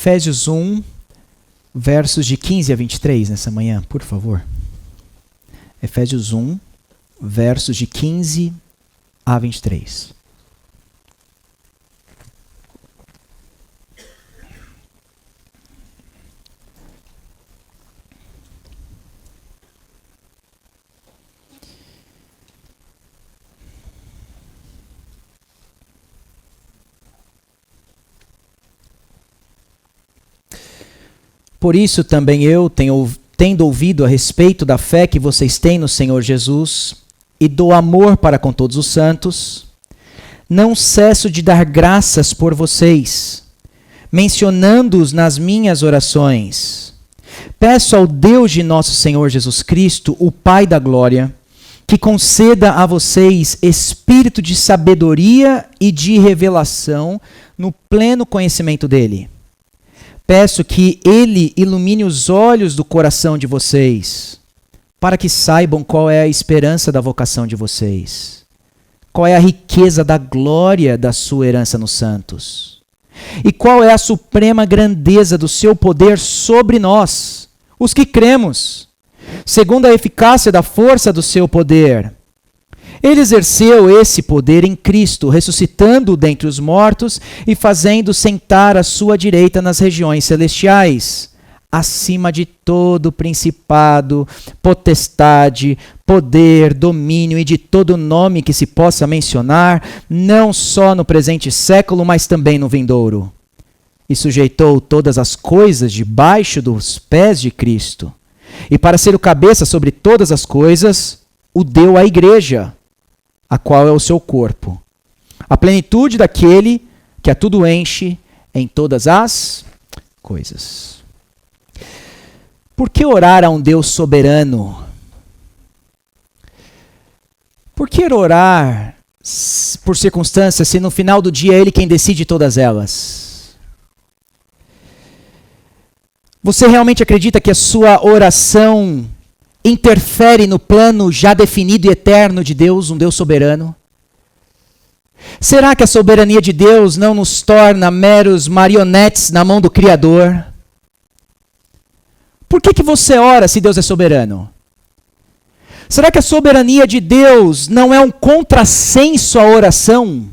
Efésios 1, versos de 15 a 23 nessa manhã, por favor. Efésios 1, versos de 15 a 23. Por isso também eu, tendo ouvido a respeito da fé que vocês têm no Senhor Jesus e do amor para com todos os santos, não cesso de dar graças por vocês, mencionando-os nas minhas orações. Peço ao Deus de nosso Senhor Jesus Cristo, o Pai da glória, que conceda a vocês espírito de sabedoria e de revelação no pleno conhecimento dele. Peço que ele ilumine os olhos do coração de vocês, para que saibam qual é a esperança da vocação de vocês, qual é a riqueza da glória da sua herança nos santos, e qual é a suprema grandeza do seu poder sobre nós, os que cremos, segundo a eficácia da força do seu poder. Ele exerceu esse poder em Cristo, ressuscitando-o dentre os mortos e fazendo sentar à sua direita nas regiões celestiais, acima de todo principado, potestade, poder, domínio e de todo nome que se possa mencionar, não só no presente século, mas também no vindouro. E sujeitou todas as coisas debaixo dos pés de Cristo. E para ser o cabeça sobre todas as coisas, o deu à igreja, a qual é o seu corpo, a plenitude daquele que a tudo enche em todas as coisas. Por que orar a um Deus soberano? Por que orar por circunstâncias se no final do dia é Ele quem decide todas elas? Você realmente acredita que a sua oração interfere no plano já definido e eterno de Deus, um Deus soberano? Será que a soberania de Deus não nos torna meros marionetes na mão do Criador? Por que você ora se Deus é soberano? Será que a soberania de Deus não é um contrassenso à oração?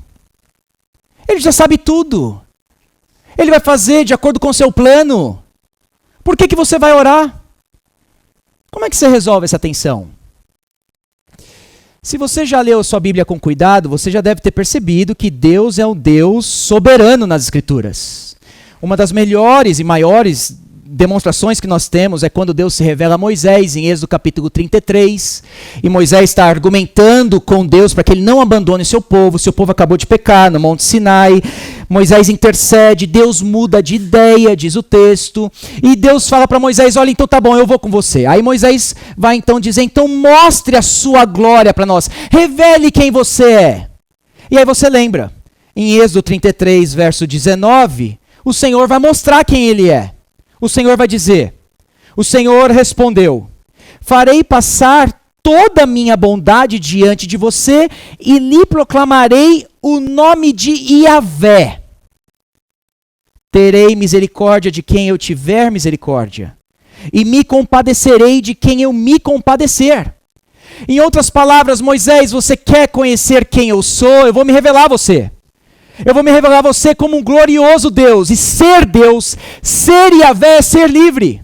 Ele já sabe tudo. Ele vai fazer de acordo com o seu plano. Por que você vai orar? Como é que você resolve essa tensão? Se você já leu sua Bíblia com cuidado, você já deve ter percebido que Deus é um Deus soberano nas Escrituras. Uma das melhores e maiores demonstrações que nós temos é quando Deus se revela a Moisés, em Êxodo capítulo 33, e Moisés está argumentando com Deus para que ele não abandone seu povo acabou de pecar no Monte Sinai. Moisés intercede, Deus muda de ideia, diz o texto, e Deus fala para Moisés, olha, então tá bom, eu vou com você. Aí Moisés vai então dizer, então mostre a sua glória para nós, revele quem você é. E aí você lembra, em Êxodo 33, verso 19, o Senhor vai mostrar quem ele é. O Senhor vai dizer, o Senhor respondeu, farei passar toda a minha bondade diante de você e lhe proclamarei o nome de Iavé. Terei misericórdia de quem eu tiver misericórdia, e me compadecerei de quem eu me compadecer. Em outras palavras, Moisés, você quer conhecer quem eu sou? Eu vou me revelar a você. Eu vou me revelar a você como um glorioso Deus. E ser Deus, ser Iavé é ser livre.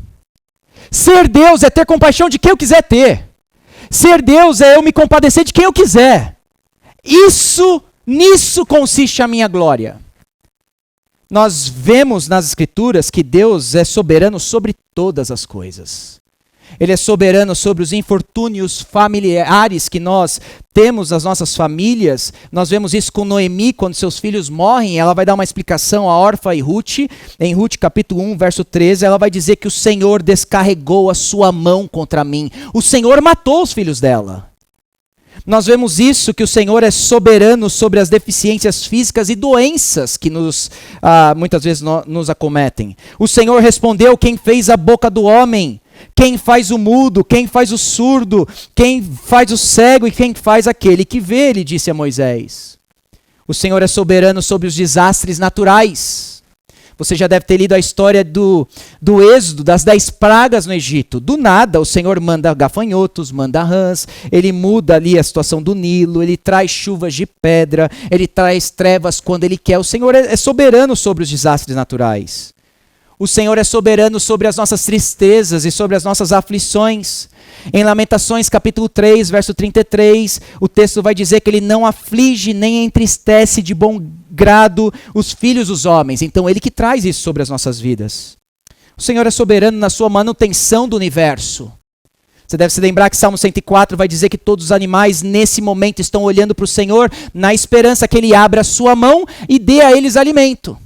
Ser Deus é ter compaixão de quem eu quiser ter. Ser Deus é eu me compadecer de quem eu quiser. Nisso consiste a minha glória. Nós vemos nas Escrituras que Deus é soberano sobre todas as coisas. Ele é soberano sobre os infortúnios familiares que nós temos nas nossas famílias. Nós vemos isso com Noemi, quando seus filhos morrem. Ela vai dar uma explicação a Orfa e Ruth. Em Ruth capítulo 1, verso 13, ela vai dizer que o Senhor descarregou a sua mão contra mim. O Senhor matou os filhos dela. Nós vemos isso, que o Senhor é soberano sobre as deficiências físicas e doenças que muitas vezes nos acometem. O Senhor respondeu, quem fez a boca do homem? Quem faz o mudo, quem faz o surdo, quem faz o cego e quem faz aquele que vê, ele disse a Moisés. O Senhor é soberano sobre os desastres naturais. Você já deve ter lido a história do êxodo, das 10 pragas no Egito. Do nada, o Senhor manda gafanhotos, manda rãs, ele muda ali a situação do Nilo, ele traz chuvas de pedra, ele traz trevas quando ele quer. O Senhor é soberano sobre os desastres naturais. O Senhor é soberano sobre as nossas tristezas e sobre as nossas aflições. Em Lamentações capítulo 3, verso 33, o texto vai dizer que ele não aflige nem entristece de bom grado os filhos dos homens. Então ele que traz isso sobre as nossas vidas. O Senhor é soberano na sua manutenção do universo. Você deve se lembrar que Salmo 104 vai dizer que todos os animais nesse momento estão olhando para o Senhor na esperança que ele abra a sua mão e dê a eles alimento.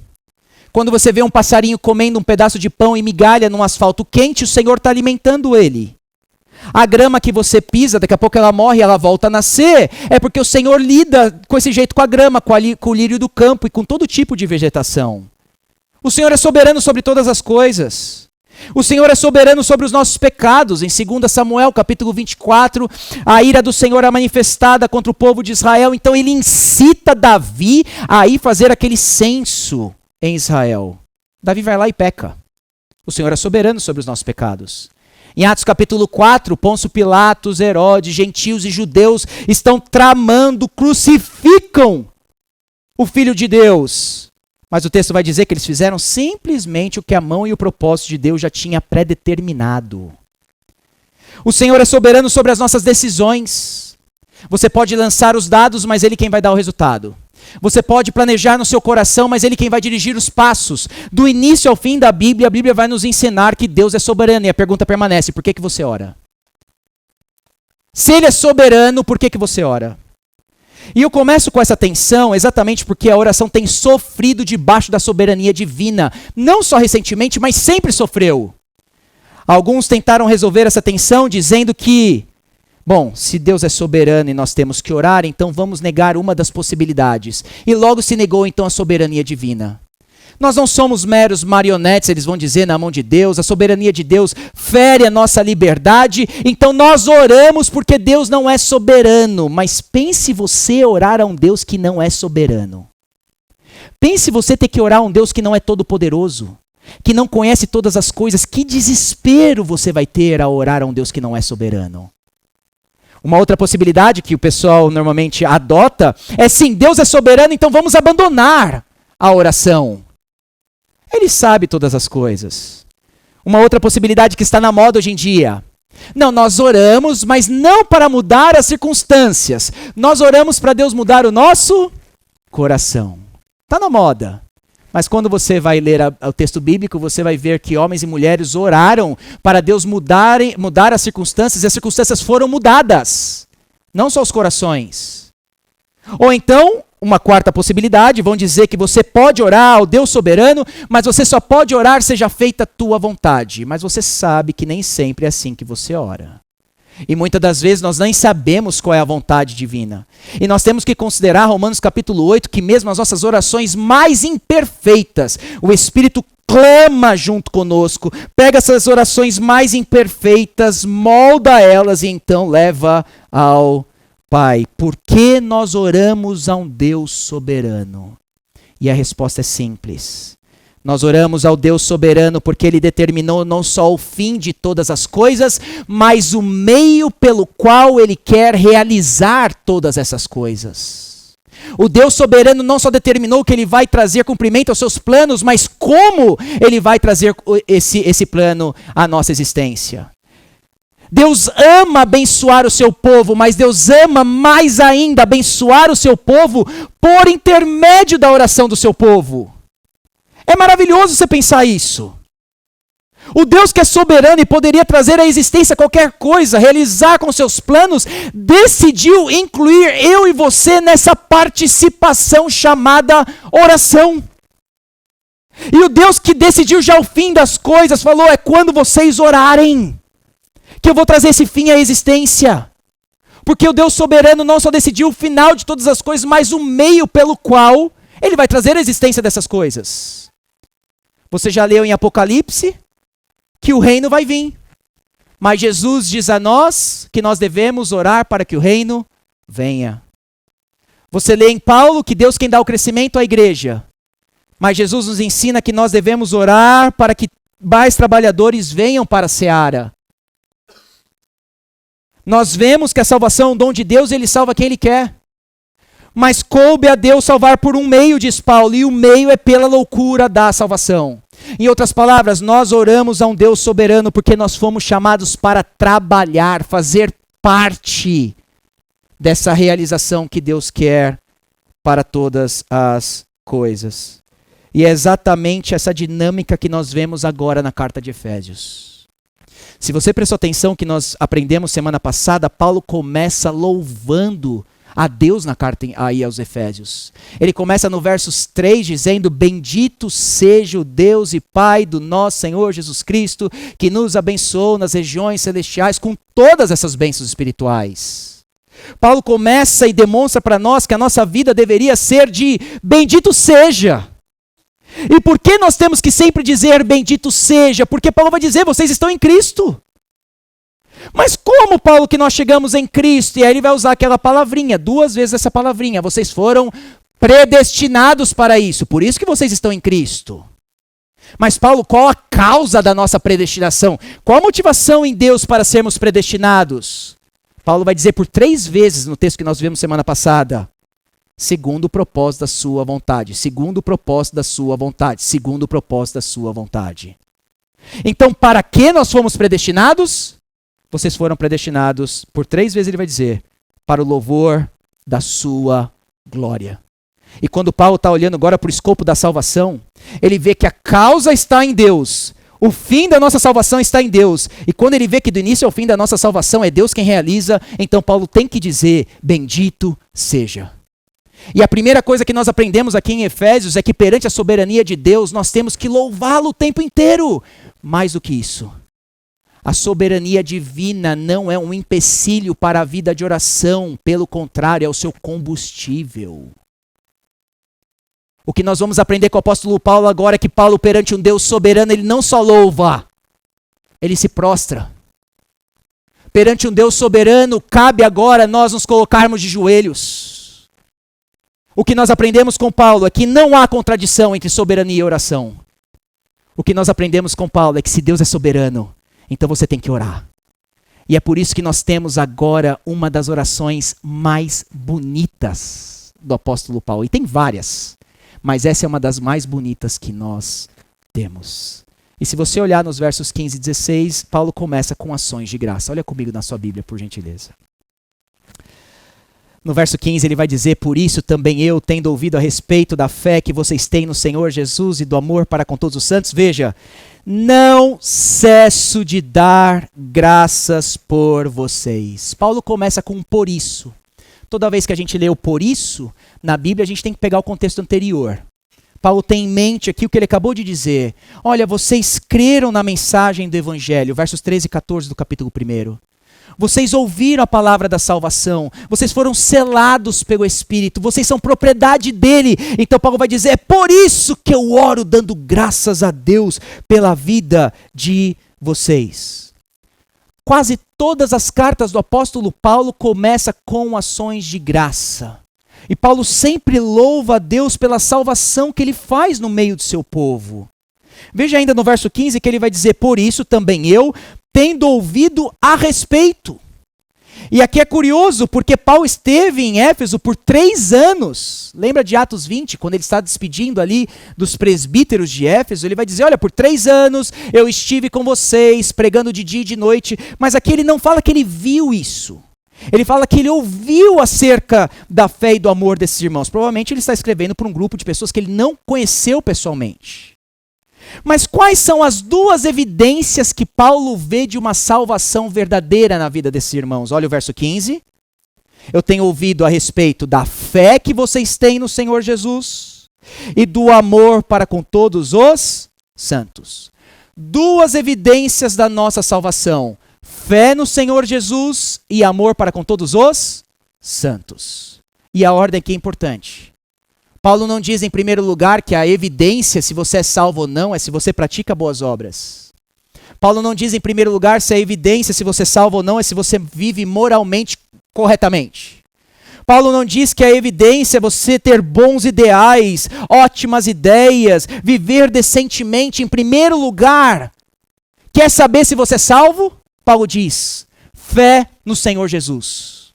Quando você vê um passarinho comendo um pedaço de pão e migalha num asfalto quente, o Senhor está alimentando ele. A grama que você pisa, daqui a pouco ela morre e ela volta a nascer, é porque o Senhor lida com esse jeito com a grama, com o lírio do campo e com todo tipo de vegetação. O Senhor é soberano sobre todas as coisas. O Senhor é soberano sobre os nossos pecados. Em 2 Samuel, capítulo 24, a ira do Senhor é manifestada contra o povo de Israel. Então ele incita Davi a ir fazer aquele censo em Israel. Davi vai lá e peca. O Senhor é soberano sobre os nossos pecados. Em Atos capítulo 4, Pôncio Pilatos, Herodes, gentios e judeus estão tramando, crucificam o Filho de Deus. Mas o texto vai dizer que eles fizeram simplesmente o que a mão e o propósito de Deus já tinha pré-determinado. O Senhor é soberano sobre as nossas decisões. Você pode lançar os dados, mas Ele quem vai dar o resultado. Você pode planejar no seu coração, mas Ele quem vai dirigir os passos. Do início ao fim da Bíblia, a Bíblia vai nos ensinar que Deus é soberano. E a pergunta permanece, por que você ora? Se Ele é soberano, por que você ora? E eu começo com essa tensão exatamente porque a oração tem sofrido debaixo da soberania divina. Não só recentemente, mas sempre sofreu. Alguns tentaram resolver essa tensão dizendo que, bom, se Deus é soberano e nós temos que orar, então vamos negar uma das possibilidades. E logo se negou então a soberania divina. Nós não somos meros marionetes, eles vão dizer, na mão de Deus. A soberania de Deus fere a nossa liberdade. Então nós oramos porque Deus não é soberano. Mas pense você orar a um Deus que não é soberano. Pense você ter que orar a um Deus que não é todo-poderoso, que não conhece todas as coisas. Que desespero você vai ter ao orar a um Deus que não é soberano. Uma outra possibilidade que o pessoal normalmente adota é sim, Deus é soberano, então vamos abandonar a oração. Ele sabe todas as coisas. Uma outra possibilidade que está na moda hoje em dia. Não, nós oramos, mas não para mudar as circunstâncias. Nós oramos para Deus mudar o nosso coração. Está na moda. Mas quando você vai ler o texto bíblico, você vai ver que homens e mulheres oraram para Deus mudar as circunstâncias, e as circunstâncias foram mudadas. Não só os corações. Ou então, uma quarta possibilidade, vão dizer que você pode orar ao Deus soberano, mas você só pode orar seja feita a tua vontade. Mas você sabe que nem sempre é assim que você ora. E muitas das vezes nós nem sabemos qual é a vontade divina. E nós temos que considerar Romanos capítulo 8, que mesmo as nossas orações mais imperfeitas, o Espírito clama junto conosco, pega essas orações mais imperfeitas, molda elas e então leva ao Pai. Por que nós oramos a um Deus soberano? E a resposta é simples. Nós oramos ao Deus soberano porque Ele determinou não só o fim de todas as coisas, mas o meio pelo qual Ele quer realizar todas essas coisas. O Deus soberano não só determinou que Ele vai trazer cumprimento aos seus planos, mas como Ele vai trazer esse plano à nossa existência. Deus ama abençoar o seu povo, mas Deus ama mais ainda abençoar o seu povo por intermédio da oração do seu povo. É maravilhoso você pensar isso. O Deus que é soberano e poderia trazer à existência qualquer coisa, realizar com seus planos, decidiu incluir eu e você nessa participação chamada oração. E o Deus que decidiu já o fim das coisas falou, é quando vocês orarem que eu vou trazer esse fim à existência. Porque o Deus soberano não só decidiu o final de todas as coisas, mas o meio pelo qual Ele vai trazer a existência dessas coisas. Você já leu em Apocalipse que o reino vai vir. Mas Jesus diz a nós que nós devemos orar para que o reino venha. Você lê em Paulo que Deus quem dá o crescimento à igreja. Mas Jesus nos ensina que nós devemos orar para que mais trabalhadores venham para a seara. Nós vemos que a salvação é um dom de Deus e Ele salva quem Ele quer. Mas coube a Deus salvar por um meio, diz Paulo, e o meio é pela loucura da salvação. Em outras palavras, nós oramos a um Deus soberano porque nós fomos chamados para trabalhar, fazer parte dessa realização que Deus quer para todas as coisas. E é exatamente essa dinâmica que nós vemos agora na carta de Efésios. Se você prestou atenção que nós aprendemos semana passada, Paulo começa louvando a Deus na carta aí aos Efésios. Ele começa no versos 3 dizendo: bendito seja o Deus e Pai do nosso Senhor Jesus Cristo, que nos abençoou nas regiões celestiais com todas essas bênçãos espirituais. Paulo começa e demonstra para nós que a nossa vida deveria ser de bendito seja. E por que nós temos que sempre dizer bendito seja? Porque Paulo vai dizer, vocês estão em Cristo. Mas como, Paulo, que nós chegamos em Cristo? E aí ele vai usar aquela palavrinha, 2 vezes essa palavrinha. Vocês foram predestinados para isso, por isso que vocês estão em Cristo. Mas Paulo, qual a causa da nossa predestinação? Qual a motivação em Deus para sermos predestinados? Paulo vai dizer por 3 vezes no texto que nós vimos semana passada. Segundo o propósito da sua vontade, segundo o propósito da sua vontade, segundo o propósito da sua vontade. Então, para que nós fomos predestinados? Vocês foram predestinados, por 3 vezes ele vai dizer, para o louvor da sua glória. E quando Paulo está olhando agora para o escopo da salvação, ele vê que a causa está em Deus, o fim da nossa salvação está em Deus. E quando ele vê que do início ao fim da nossa salvação é Deus quem realiza, então Paulo tem que dizer, bendito seja. E a primeira coisa que nós aprendemos aqui em Efésios é que perante a soberania de Deus, nós temos que louvá-lo o tempo inteiro. Mais do que isso, a soberania divina não é um empecilho para a vida de oração, pelo contrário, é o seu combustível. O que nós vamos aprender com o apóstolo Paulo agora é que Paulo, perante um Deus soberano, ele não só louva, ele se prostra. Perante um Deus soberano, cabe agora nós nos colocarmos de joelhos. O que nós aprendemos com Paulo é que não há contradição entre soberania e oração. O que nós aprendemos com Paulo é que se Deus é soberano, então você tem que orar. E é por isso que nós temos agora uma das orações mais bonitas do apóstolo Paulo. E tem várias, mas essa é uma das mais bonitas que nós temos. E se você olhar nos versos 15 e 16, Paulo começa com ações de graça. Olha comigo na sua Bíblia, por gentileza. No verso 15 ele vai dizer, por isso também eu, tendo ouvido a respeito da fé que vocês têm no Senhor Jesus e do amor para com todos os santos, veja, não cesso de dar graças por vocês. Paulo começa com por isso. Toda vez que a gente lê o por isso, na Bíblia a gente tem que pegar o contexto anterior. Paulo tem em mente aqui o que ele acabou de dizer. Olha, vocês creram na mensagem do Evangelho, versos 13 e 14 do capítulo 1. Vocês ouviram a palavra da salvação, vocês foram selados pelo Espírito, vocês são propriedade dele. Então Paulo vai dizer, é por isso que eu oro dando graças a Deus pela vida de vocês. Quase todas as cartas do apóstolo Paulo começam com ações de graça. E Paulo sempre louva a Deus pela salvação que ele faz no meio do seu povo. Veja ainda no verso 15 que ele vai dizer, por isso também eu, tendo ouvido a respeito. E aqui é curioso, porque Paulo esteve em Éfeso por 3 anos. Lembra de Atos 20, quando ele está despedindo ali dos presbíteros de Éfeso? Ele vai dizer, olha, por 3 anos eu estive com vocês, pregando de dia e de noite. Mas aqui ele não fala que ele viu isso. Ele fala que ele ouviu acerca da fé e do amor desses irmãos. Provavelmente ele está escrevendo para um grupo de pessoas que ele não conheceu pessoalmente. Mas quais são as 2 evidências que Paulo vê de uma salvação verdadeira na vida desses irmãos? Olha o verso 15. Eu tenho ouvido a respeito da fé que vocês têm no Senhor Jesus e do amor para com todos os santos. 2 evidências da nossa salvação. Fé no Senhor Jesus e amor para com todos os santos. E a ordem aqui é importante. Paulo não diz em primeiro lugar que a evidência se você é salvo ou não é se você pratica boas obras. Paulo não diz em primeiro lugar se a evidência se você é salvo ou não é se você vive moralmente corretamente. Paulo não diz que a evidência é você ter bons ideais, ótimas ideias, viver decentemente em primeiro lugar. Quer saber se você é salvo? Paulo diz, fé no Senhor Jesus.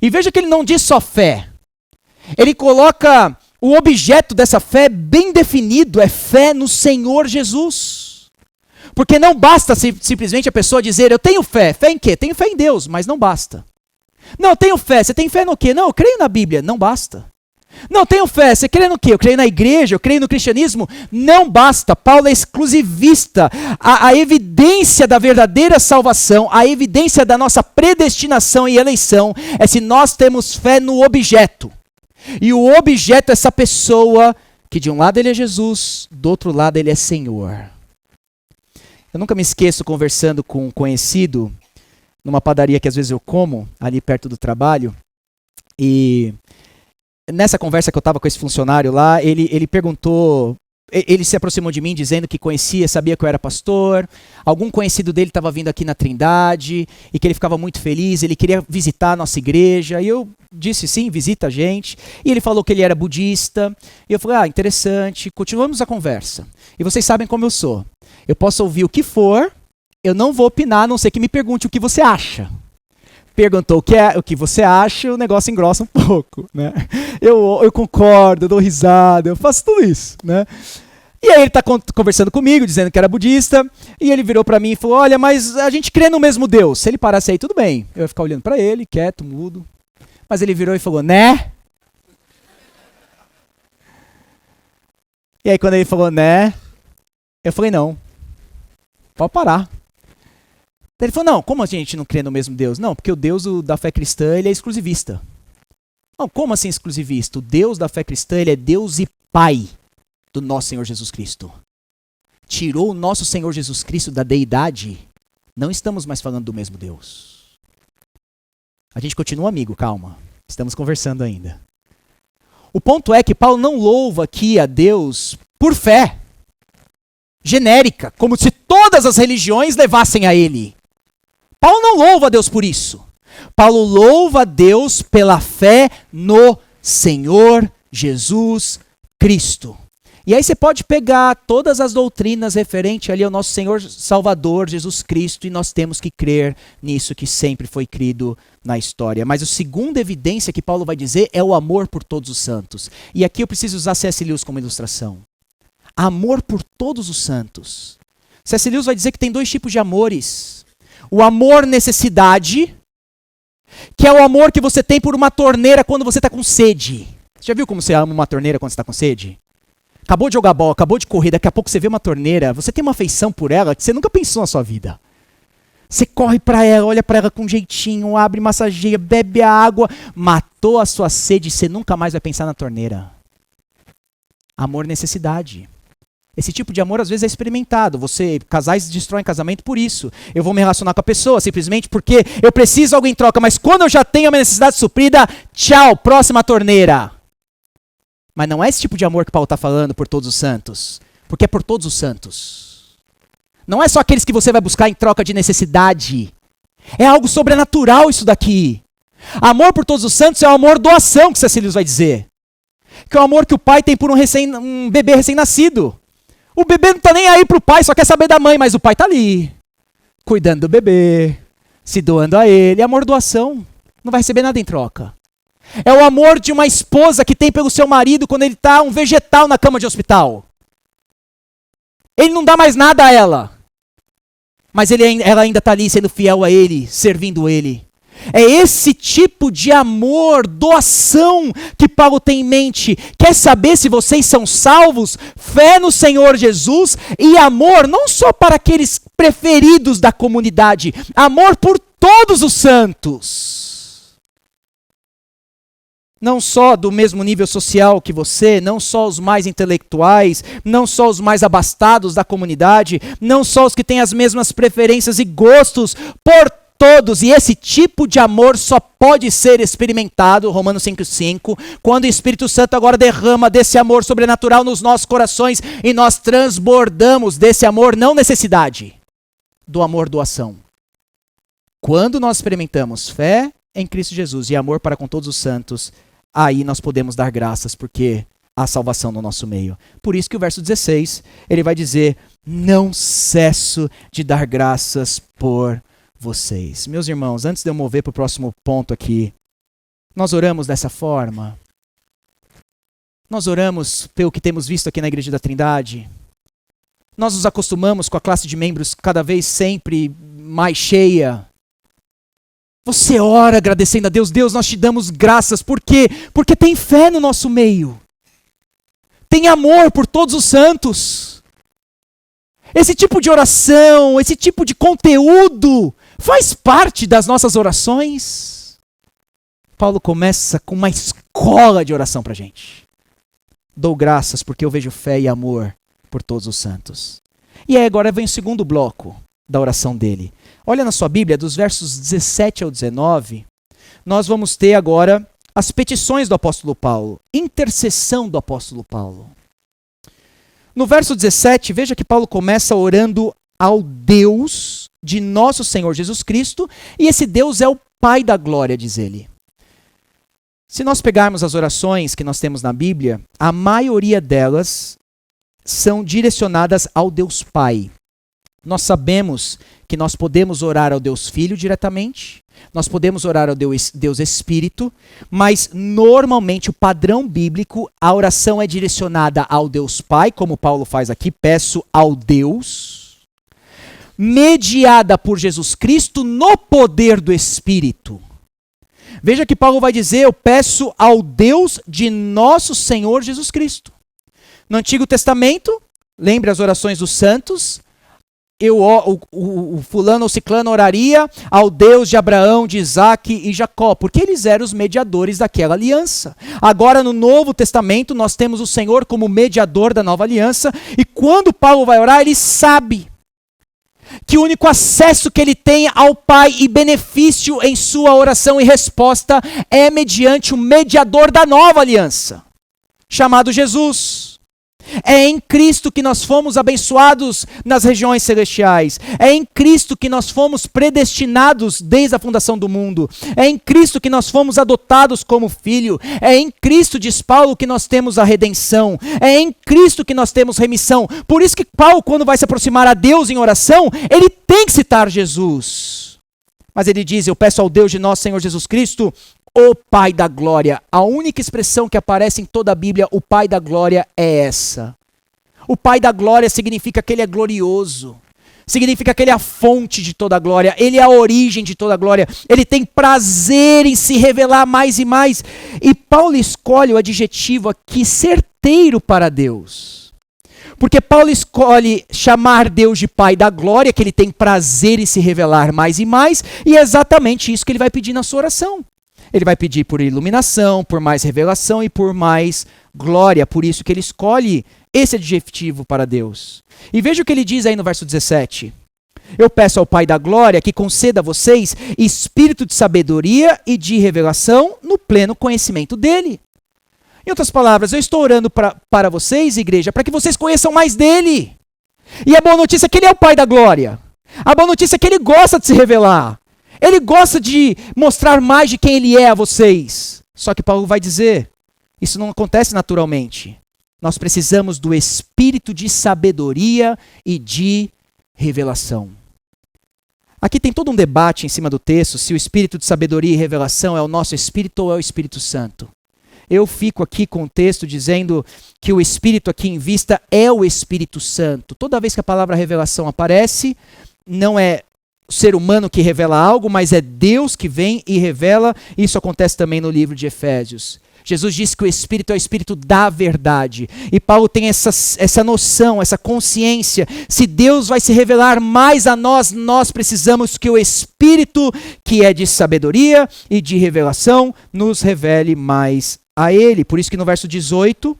E veja que ele não diz só fé. Ele coloca o objeto dessa fé bem definido, é fé no Senhor Jesus. Porque não basta simplesmente a pessoa dizer, eu tenho fé. Fé em quê? Tenho fé em Deus, mas não basta. Não, eu tenho fé. Você tem fé no quê? Não, eu creio na Bíblia. Não basta. Não, eu tenho fé. Você crê no quê? Eu creio na igreja, eu creio no cristianismo. Não basta. Paulo é exclusivista. A evidência da verdadeira salvação, a evidência da nossa predestinação e eleição é se nós temos fé no objeto. E o objeto é essa pessoa que de um lado ele é Jesus, do outro lado ele é Senhor. Eu nunca me esqueço conversando com um conhecido numa padaria que às vezes eu como, ali perto do trabalho, e nessa conversa que eu estava com esse funcionário lá, ele perguntou, ele se aproximou de mim dizendo que conhecia, sabia que eu era pastor, algum conhecido dele estava vindo aqui na Trindade, e que ele ficava muito feliz, ele queria visitar a nossa igreja, e eu disse sim, visita a gente, e ele falou que ele era budista, e eu falei, interessante, continuamos a conversa, e vocês sabem como eu sou, eu posso ouvir o que for, eu não vou opinar, a não ser que me pergunte o que você acha. Perguntou o que você acha, o negócio engrossa um pouco, né? Eu concordo, eu dou risada, eu faço tudo isso, né? E aí ele está conversando comigo, dizendo que era budista, e ele virou para mim e falou, olha, mas a gente crê no mesmo Deus. Se ele parasse aí, tudo bem. Eu ia ficar olhando para ele, quieto, mudo. Mas ele virou e falou, né? E aí quando ele falou, né? Eu falei, não. Pode parar. Ele falou, não, como a gente não crê no mesmo Deus? Não, porque o Deus da fé cristã, ele é exclusivista. Não, como assim exclusivista? O Deus da fé cristã, ele é Deus e Pai do nosso Senhor Jesus Cristo. Tirou o nosso Senhor Jesus Cristo da deidade, não estamos mais falando do mesmo Deus. A gente continua amigo, calma. Estamos conversando ainda. O ponto é que Paulo não louva aqui a Deus por fé genérica, como se todas as religiões levassem a ele. Paulo não louva a Deus por isso. Paulo louva a Deus pela fé no Senhor Jesus Cristo. E aí você pode pegar todas as doutrinas referentes ali ao nosso Senhor Salvador Jesus Cristo e nós temos que crer nisso que sempre foi crido na história. Mas a segunda evidência que Paulo vai dizer é o amor por todos os santos. E aqui eu preciso usar C.S. Lewis como ilustração. Amor por todos os santos. C.S. Lewis vai dizer que tem dois tipos de amores. O amor necessidade, que é o amor que você tem por uma torneira quando você está com sede. Você já viu como você ama uma torneira quando você está com sede? Acabou de jogar bola, acabou de correr, daqui a pouco você vê uma torneira, você tem uma afeição por ela que você nunca pensou na sua vida. Você corre para ela, olha para ela com jeitinho, abre, massageia, bebe a água, matou a sua sede e você nunca mais vai pensar na torneira. Amor necessidade. Esse tipo de amor às vezes é experimentado. Casais destroem casamento por isso. Eu vou me relacionar com a pessoa simplesmente porque eu preciso de algo em troca, mas quando eu já tenho a minha necessidade suprida, tchau, próxima torneira. Mas não é esse tipo de amor que Paulo está falando por todos os santos, porque é por todos os santos. Não é só aqueles que você vai buscar em troca de necessidade. É algo sobrenatural isso daqui. Amor por todos os santos é o amor doação que C.S. Lewis vai dizer. Que é o amor que o pai tem por um bebê recém-nascido. O bebê não está nem aí para o pai, só quer saber da mãe, mas o pai está ali, cuidando do bebê, se doando a ele. É amor doação, não vai receber nada em troca. É o amor de uma esposa que tem pelo seu marido quando ele está um vegetal na cama de hospital. Ele não dá mais nada a ela, mas ela ainda está ali sendo fiel a ele, servindo ele. É esse tipo de amor, doação que Paulo tem em mente. Quer saber se vocês são salvos? Fé no Senhor Jesus e amor não só para aqueles preferidos da comunidade, amor por todos os santos. Não só do mesmo nível social que você, não só os mais intelectuais, não só os mais abastados da comunidade, não só os que têm as mesmas preferências e gostos, por todos, e esse tipo de amor só pode ser experimentado, Romanos 5,5, quando o Espírito Santo agora derrama desse amor sobrenatural nos nossos corações e nós transbordamos desse amor, não necessidade, do amor doação. Quando nós experimentamos fé em Cristo Jesus e amor para com todos os santos, aí nós podemos dar graças, porque há salvação no nosso meio. Por isso que o verso 16, ele vai dizer, não cesso de dar graças por vocês. Meus irmãos, antes de eu mover para o próximo ponto aqui, nós oramos dessa forma. Nós oramos pelo que temos visto aqui na Igreja da Trindade. Nós nos acostumamos com a classe de membros cada vez sempre mais cheia. Você ora agradecendo a Deus. Deus, nós te damos graças. Por quê? Porque tem fé no nosso meio. Tem amor por todos os santos. Esse tipo de oração, esse tipo de conteúdo faz parte das nossas orações. Paulo começa com uma escola de oração para a gente. Dou graças porque eu vejo fé e amor por todos os santos. E aí agora vem o segundo bloco da oração dele. Olha na sua Bíblia, dos versos 17 ao 19, nós vamos ter agora as petições do apóstolo Paulo, intercessão do apóstolo Paulo. No verso 17, veja que Paulo começa orando ao Deus de nosso Senhor Jesus Cristo, e esse Deus é o Pai da glória, diz ele. Se nós pegarmos as orações que nós temos na Bíblia, a maioria delas são direcionadas ao Deus Pai. Nós sabemos que nós podemos orar ao Deus Filho diretamente, nós podemos orar ao Deus Espírito, mas normalmente o padrão bíblico, a oração é direcionada ao Deus Pai, como Paulo faz aqui, peço ao Deus, mediada por Jesus Cristo no poder do Espírito. Veja que Paulo vai dizer, eu peço ao Deus de nosso Senhor Jesus Cristo. No Antigo Testamento, lembre as orações dos santos, o fulano ou ciclano oraria ao Deus de Abraão, de Isaac e Jacó, porque eles eram os mediadores daquela aliança. Agora no Novo Testamento nós temos o Senhor como mediador da nova aliança, e quando Paulo vai orar, ele sabe que o único acesso que ele tem ao Pai e benefício em sua oração e resposta é mediante o mediador da nova aliança, chamado Jesus. É em Cristo que nós fomos abençoados nas regiões celestiais. É em Cristo que nós fomos predestinados desde a fundação do mundo. É em Cristo que nós fomos adotados como filho. É em Cristo, diz Paulo, que nós temos a redenção. É em Cristo que nós temos remissão. Por isso que Paulo, quando vai se aproximar a Deus em oração, ele tem que citar Jesus. Mas ele diz, eu peço ao Deus de nosso Senhor Jesus Cristo, o Pai da glória. A única expressão que aparece em toda a Bíblia, o Pai da glória, é essa. O Pai da glória significa que ele é glorioso. Significa que ele é a fonte de toda a glória. Ele é a origem de toda a glória. Ele tem prazer em se revelar mais e mais. E Paulo escolhe o adjetivo aqui, certeiro para Deus. Porque Paulo escolhe chamar Deus de Pai da glória, que ele tem prazer em se revelar mais e mais. E é exatamente isso que ele vai pedir na sua oração. Ele vai pedir por iluminação, por mais revelação e por mais glória. Por isso que ele escolhe esse adjetivo para Deus. E veja o que ele diz aí no verso 17. Eu peço ao Pai da glória que conceda a vocês espírito de sabedoria e de revelação no pleno conhecimento dele. Em outras palavras, eu estou orando para vocês, igreja, para que vocês conheçam mais dele. E a boa notícia é que ele é o Pai da glória. A boa notícia é que ele gosta de se revelar. Ele gosta de mostrar mais de quem ele é a vocês. Só que Paulo vai dizer, isso não acontece naturalmente. Nós precisamos do espírito de sabedoria e de revelação. Aqui tem todo um debate em cima do texto, se o espírito de sabedoria e revelação é o nosso espírito ou é o Espírito Santo. Eu fico aqui com o texto dizendo que o espírito aqui em vista é o Espírito Santo. Toda vez que a palavra revelação aparece, não é o ser humano que revela algo, mas é Deus que vem e revela. Isso acontece também no livro de Efésios. Jesus disse que o Espírito é o Espírito da verdade. E Paulo tem essa noção, essa consciência. Se Deus vai se revelar mais a nós, nós precisamos que o Espírito, que é de sabedoria e de revelação, nos revele mais a Ele. Por isso que no verso 18,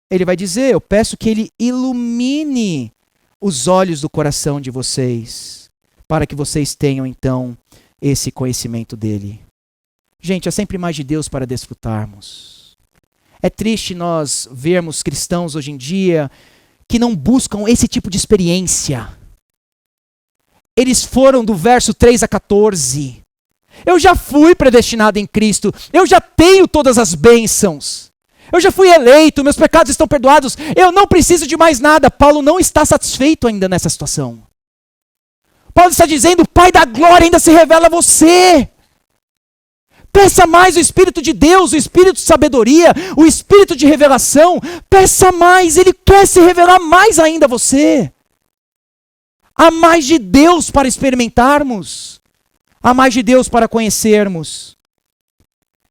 ele vai dizer, eu peço que Ele ilumine os olhos do coração de vocês, para que vocês tenham, então, esse conhecimento dele. Gente, há sempre mais de Deus para desfrutarmos. É triste nós vermos cristãos hoje em dia que não buscam esse tipo de experiência. Eles foram do verso 3 a 14. Eu já fui predestinado em Cristo. Eu já tenho todas as bênçãos. Eu já fui eleito, meus pecados estão perdoados. Eu não preciso de mais nada. Paulo não está satisfeito ainda nessa situação. Paulo está dizendo, o Pai da glória ainda se revela a você. Peça mais o Espírito de Deus, o Espírito de sabedoria, o Espírito de revelação. Peça mais, Ele quer se revelar mais ainda a você. Há mais de Deus para experimentarmos. Há mais de Deus para conhecermos.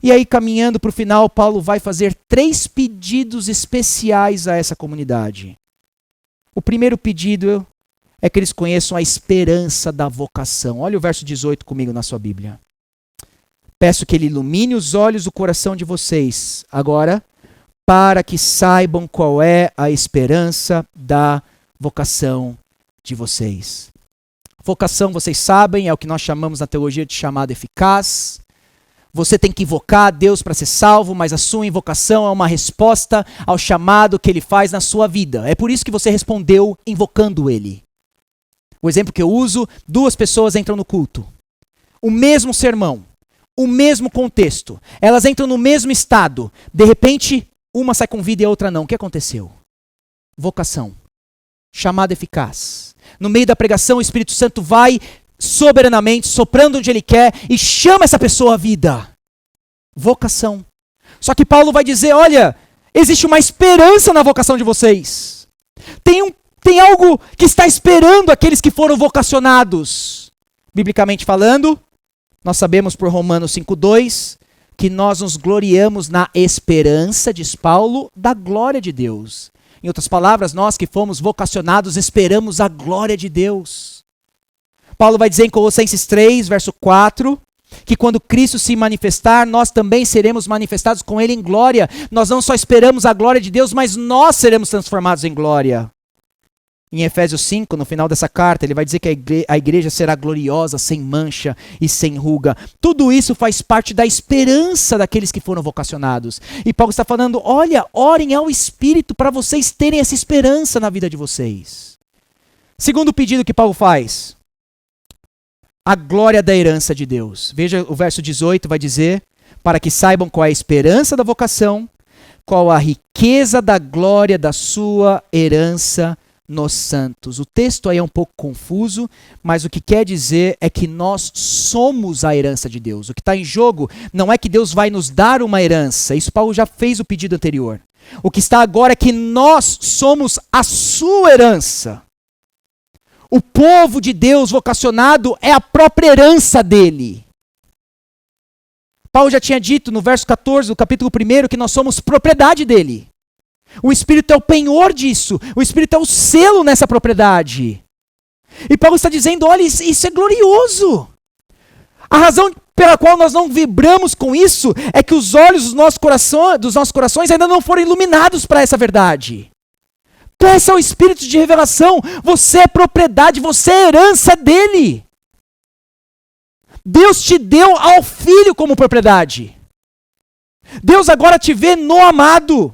E aí, caminhando para o final, Paulo vai fazer 3 pedidos especiais a essa comunidade. O primeiro pedido é que eles conheçam a esperança da vocação. Olha o verso 18 comigo na sua Bíblia. Peço que Ele ilumine os olhos do coração de vocês, agora, para que saibam qual é a esperança da vocação de vocês. Vocação, vocês sabem, é o que nós chamamos na teologia de chamado eficaz. Você tem que invocar a Deus para ser salvo, mas a sua invocação é uma resposta ao chamado que Ele faz na sua vida. É por isso que você respondeu invocando Ele. O exemplo que eu uso, 2 pessoas entram no culto. O mesmo sermão, o mesmo contexto. Elas entram no mesmo estado. De repente, uma sai com vida e a outra não. O que aconteceu? Vocação. Chamado eficaz. No meio da pregação, o Espírito Santo vai soberanamente, soprando onde Ele quer e chama essa pessoa à vida. Vocação. Só que Paulo vai dizer, olha, existe uma esperança na vocação de vocês. Tem algo que está esperando aqueles que foram vocacionados. Biblicamente falando, nós sabemos por Romanos 5:2 que nós nos gloriamos na esperança, diz Paulo, da glória de Deus. Em outras palavras, nós que fomos vocacionados esperamos a glória de Deus. Paulo vai dizer em Colossenses 3, verso 4, que quando Cristo se manifestar, nós também seremos manifestados com Ele em glória. Nós não só esperamos a glória de Deus, mas nós seremos transformados em glória. Em Efésios 5, no final dessa carta, ele vai dizer que a igreja será gloriosa, sem mancha e sem ruga. Tudo isso faz parte da esperança daqueles que foram vocacionados. E Paulo está falando, olha, orem ao Espírito para vocês terem essa esperança na vida de vocês. Segundo pedido que Paulo faz, a glória da herança de Deus. Veja o verso 18, vai dizer, para que saibam qual é a esperança da vocação, qual a riqueza da glória da sua herança nos santos. O texto aí é um pouco confuso, mas o que quer dizer é que nós somos a herança de Deus. O que está em jogo não é que Deus vai nos dar uma herança, isso Paulo já fez o pedido anterior. O que está agora é que nós somos a sua herança. O povo de Deus vocacionado é a própria herança dele. Paulo já tinha dito no verso 14 do capítulo 1 que nós somos propriedade dele. O Espírito é o penhor disso. O Espírito é o selo nessa propriedade. E Paulo está dizendo, olha, isso é glorioso. A razão pela qual nós não vibramos com isso é que os olhos dos nossos corações ainda não foram iluminados para essa verdade. Peça ao Espírito de revelação. Você é propriedade, você é herança dele. Deus te deu ao Filho como propriedade. Deus agora te vê no amado.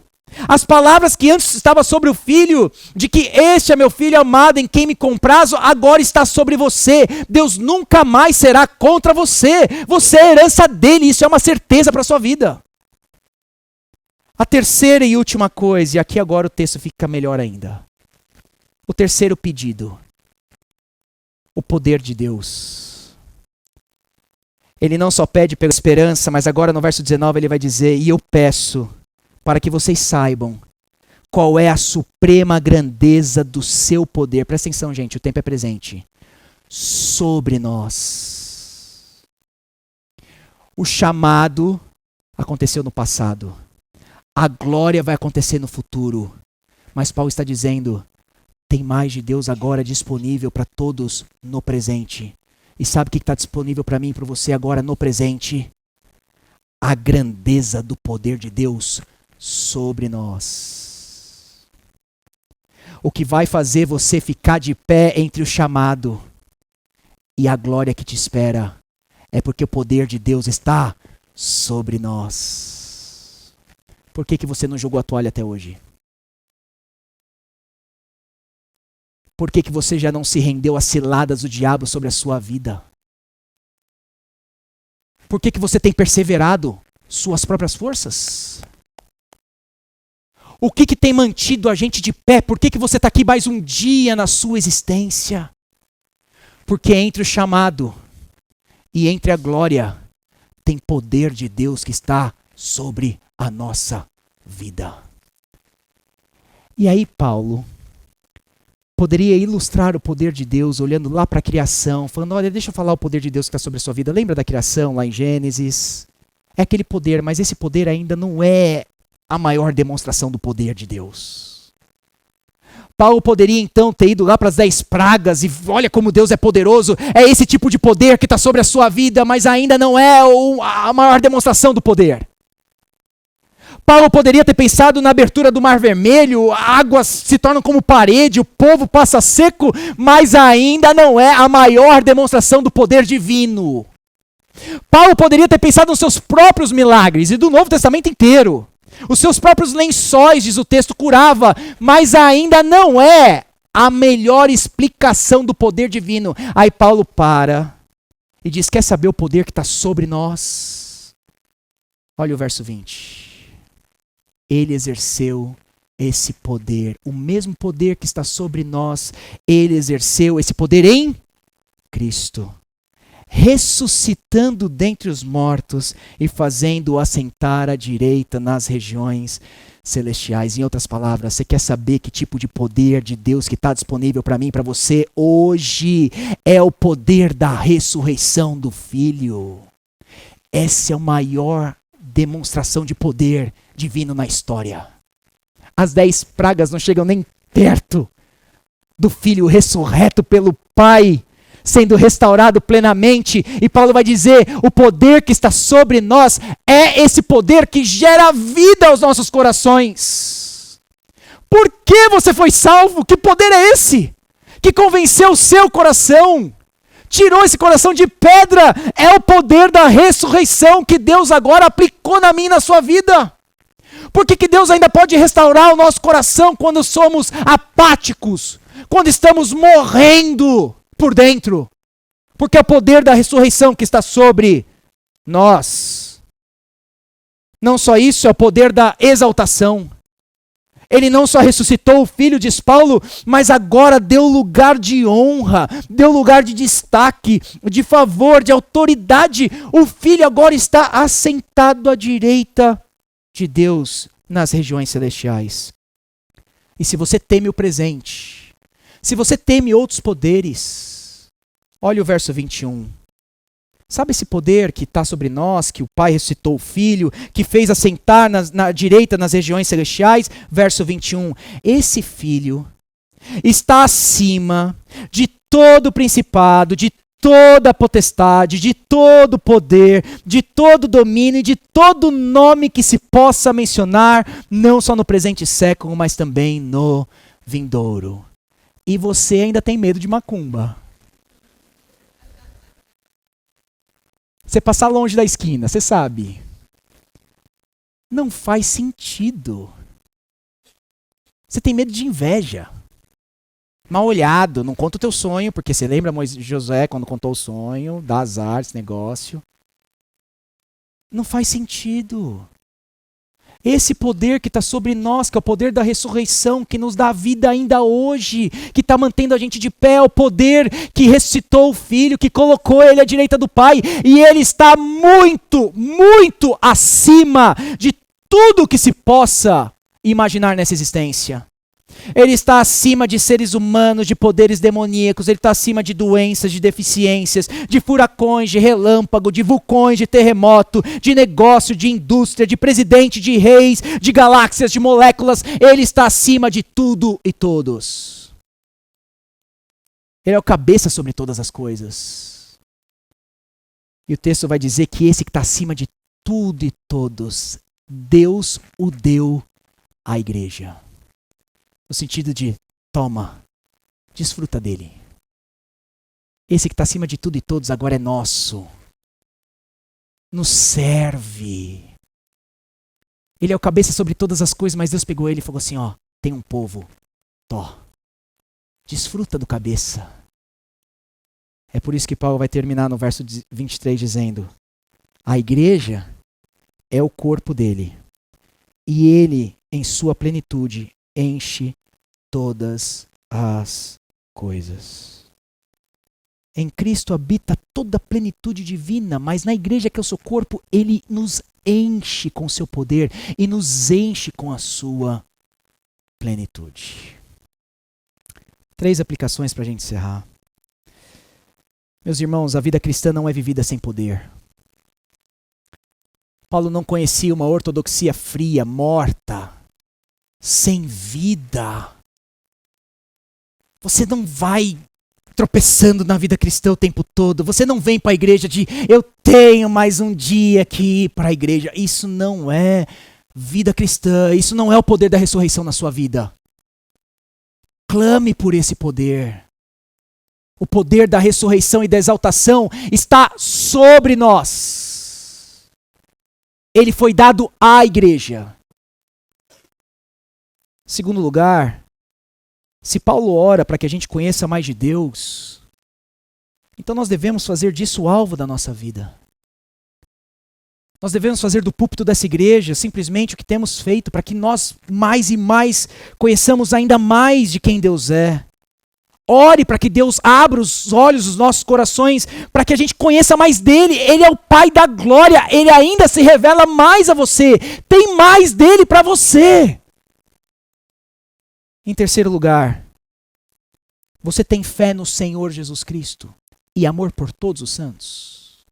As palavras que antes estavam sobre o Filho, de que este é meu Filho amado em quem me comprazo, agora está sobre você. Deus nunca mais será contra você. Você é herança dele, isso é uma certeza para a sua vida. A terceira e última coisa, e aqui agora o texto fica melhor ainda. O terceiro pedido. O poder de Deus. Ele não só pede pela esperança, mas agora no verso 19 ele vai dizer, e eu peço para que vocês saibam qual é a suprema grandeza do seu poder. Presta atenção, gente, o tempo é presente. Sobre nós. O chamado aconteceu no passado. A glória vai acontecer no futuro. Mas Paulo está dizendo, tem mais de Deus agora disponível para todos no presente. E sabe o que está disponível para mim e para você agora no presente? A grandeza do poder de Deus sobre nós. O que vai fazer você ficar de pé entre o chamado e a glória que te espera é porque o poder de Deus está sobre nós. Por que você não jogou a toalha até hoje? Por que você já não se rendeu às ciladas do diabo sobre a sua vida? Por que você tem perseverado? Suas próprias forças? O que tem mantido a gente de pé? Por que você está aqui mais um dia na sua existência? Porque entre o chamado e entre a glória tem poder de Deus que está sobre a nossa vida. E aí Paulo poderia ilustrar o poder de Deus olhando lá para a criação, falando, olha, deixa eu falar o poder de Deus que está sobre a sua vida. Lembra da criação lá em Gênesis? É aquele poder, mas esse poder ainda não é a maior demonstração do poder de Deus. Paulo poderia então ter ido lá para as 10 pragas e olha como Deus é poderoso, é esse tipo de poder que está sobre a sua vida, mas ainda não é a maior demonstração do poder. Paulo poderia ter pensado na abertura do Mar Vermelho, águas se tornam como parede, o povo passa seco, mas ainda não é a maior demonstração do poder divino. Paulo poderia ter pensado nos seus próprios milagres e do Novo Testamento inteiro. Os seus próprios lençóis, diz o texto, curava, mas ainda não é a melhor explicação do poder divino. Aí Paulo para e diz, quer saber o poder que está sobre nós? Olha o verso 20. Ele exerceu esse poder, o mesmo poder que está sobre nós, ele exerceu esse poder em Cristo, ressuscitando dentre os mortos e fazendo-o assentar à direita nas regiões celestiais. Em outras palavras, você quer saber que tipo de poder de Deus que está disponível para mim e para você hoje? É o poder da ressurreição do Filho. Essa é a maior demonstração de poder divino na história. As 10 pragas não chegam nem perto do Filho ressurreto pelo Pai, sendo restaurado plenamente. E Paulo vai dizer, o poder que está sobre nós é esse poder que gera vida aos nossos corações. Por que você foi salvo? Que poder é esse? Que convenceu o seu coração? Tirou esse coração de pedra? É o poder da ressurreição que Deus agora aplicou na minha e na sua vida. Por que Deus ainda pode restaurar o nosso coração quando somos apáticos? Quando estamos morrendo por dentro? Porque é o poder da ressurreição que está sobre nós. Não só isso, é o poder da exaltação. Ele não só ressuscitou o Filho, diz Paulo, mas agora deu lugar de honra, deu lugar de destaque, de favor, de autoridade. O Filho agora está assentado à direita de Deus nas regiões celestiais. E se você teme o presente, se você teme outros poderes, olha o verso 21. Sabe esse poder que está sobre nós, que o Pai ressuscitou o Filho, que fez assentar na direita nas regiões celestiais? Verso 21. Esse Filho está acima de todo principado, de toda potestade, de todo poder, de todo domínio e de todo nome que se possa mencionar, não só no presente século, mas também no vindouro. E você ainda tem medo de macumba. Você passar longe da esquina, você sabe. Não faz sentido. Você tem medo de inveja. Mal olhado, não conta o teu sonho, porque você lembra Josué quando contou o sonho, dá azar esse negócio. Não faz sentido. Esse poder que está sobre nós, que é o poder da ressurreição, que nos dá vida ainda hoje, que está mantendo a gente de pé, é o poder que ressuscitou o Filho, que colocou ele à direita do Pai, e ele está muito, muito acima de tudo que se possa imaginar nessa existência. Ele está acima de seres humanos, de poderes demoníacos, ele está acima de doenças, de deficiências, de furacões, de relâmpago, de vulcões, de terremoto, de negócio, de indústria, de presidente, de reis, de galáxias, de moléculas. Ele está acima de tudo e todos. Ele é o cabeça sobre todas as coisas. E o texto vai dizer que esse que está acima de tudo e todos, Deus o deu à igreja. No sentido de, toma, desfruta dele. Esse que está acima de tudo e todos agora é nosso. Nos serve. Ele é o cabeça sobre todas as coisas, mas Deus pegou ele e falou assim, ó, tem um povo, desfruta do cabeça. É por isso que Paulo vai terminar no verso 23 dizendo, A igreja é o corpo dele. E ele, em sua plenitude, enche todas as coisas. Em Cristo habita toda a plenitude divina, mas na igreja que é o seu corpo, ele nos enche com seu poder e nos enche com a sua plenitude. 3 aplicações para a gente encerrar. Meus irmãos, a vida cristã não é vivida sem poder. Paulo não conhecia uma ortodoxia fria, morta, sem vida. Você não vai tropeçando na vida cristã o tempo todo. Você não vem para a igreja de eu tenho mais um dia que ir para a igreja. Isso não é vida cristã. Isso não é o poder da ressurreição na sua vida. Clame por esse poder. O poder da ressurreição e da exaltação está sobre nós. Ele foi dado à igreja. Segundo lugar, se Paulo ora para que a gente conheça mais de Deus, então nós devemos fazer disso o alvo da nossa vida. Nós devemos fazer do púlpito dessa igreja simplesmente o que temos feito para que nós mais e mais conheçamos ainda mais de quem Deus é. Ore para que Deus abra os olhos dos nossos corações, para que a gente conheça mais dele. Ele é o Pai da glória, ele ainda se revela mais a você. Tem mais dele para você. Em terceiro lugar, você tem fé no Senhor Jesus Cristo e amor por todos os santos?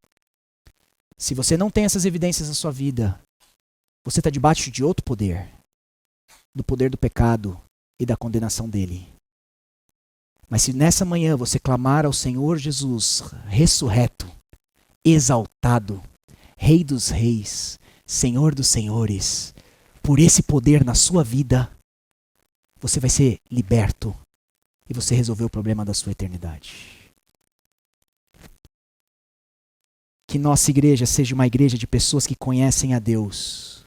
Se você não tem essas evidências na sua vida, você está debaixo de outro poder, do poder do pecado e da condenação dele. Mas se nessa manhã você clamar ao Senhor Jesus, ressurreto, exaltado, Rei dos reis, Senhor dos senhores, por esse poder na sua vida, você vai ser liberto e você resolveu o problema da sua eternidade. Que nossa igreja seja uma igreja de pessoas que conhecem a Deus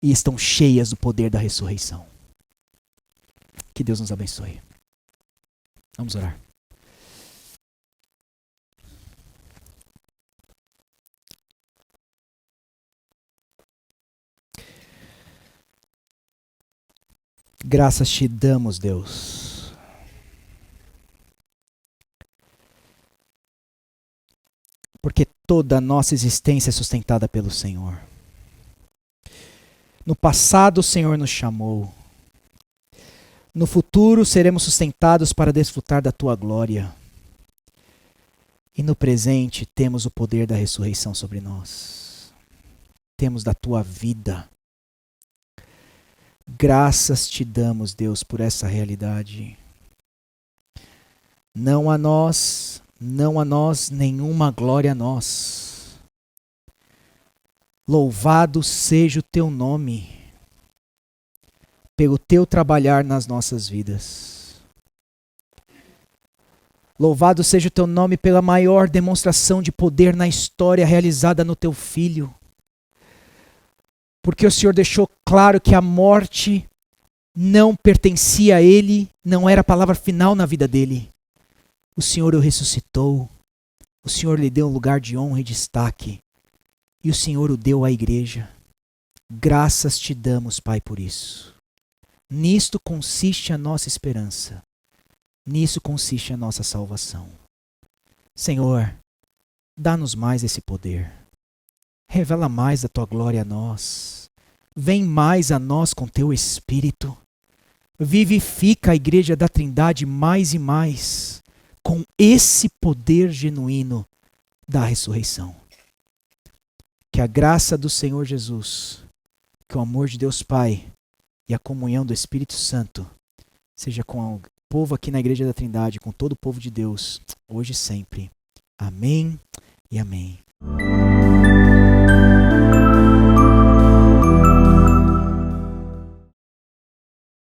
e estão cheias do poder da ressurreição. Que Deus nos abençoe. Vamos orar. Graças te damos, Deus. Porque toda a nossa existência é sustentada pelo Senhor. No passado o Senhor nos chamou. No futuro seremos sustentados para desfrutar da tua glória. E no presente temos o poder da ressurreição sobre nós. Temos da tua vida. Graças te damos, Deus, por essa realidade. Não a nós, nenhuma glória a nós. Louvado seja o teu nome pelo teu trabalhar nas nossas vidas. Louvado seja o teu nome pela maior demonstração de poder na história realizada no teu Filho. Porque o Senhor deixou claro que a morte não pertencia a Ele, não era a palavra final na vida dele. O Senhor o ressuscitou, o Senhor lhe deu um lugar de honra e destaque, e o Senhor o deu à igreja. Graças te damos, Pai, por isso. Nisto consiste a nossa esperança. Nisso consiste a nossa salvação. Senhor, dá-nos mais esse poder. Revela mais a tua glória a nós. Vem mais a nós com teu Espírito. Vivifica a igreja da Trindade mais e mais com esse poder genuíno da ressurreição. Que a graça do Senhor Jesus, que o amor de Deus Pai e a comunhão do Espírito Santo seja com o povo aqui na Igreja da Trindade, com todo o povo de Deus, hoje e sempre. Amém e amém.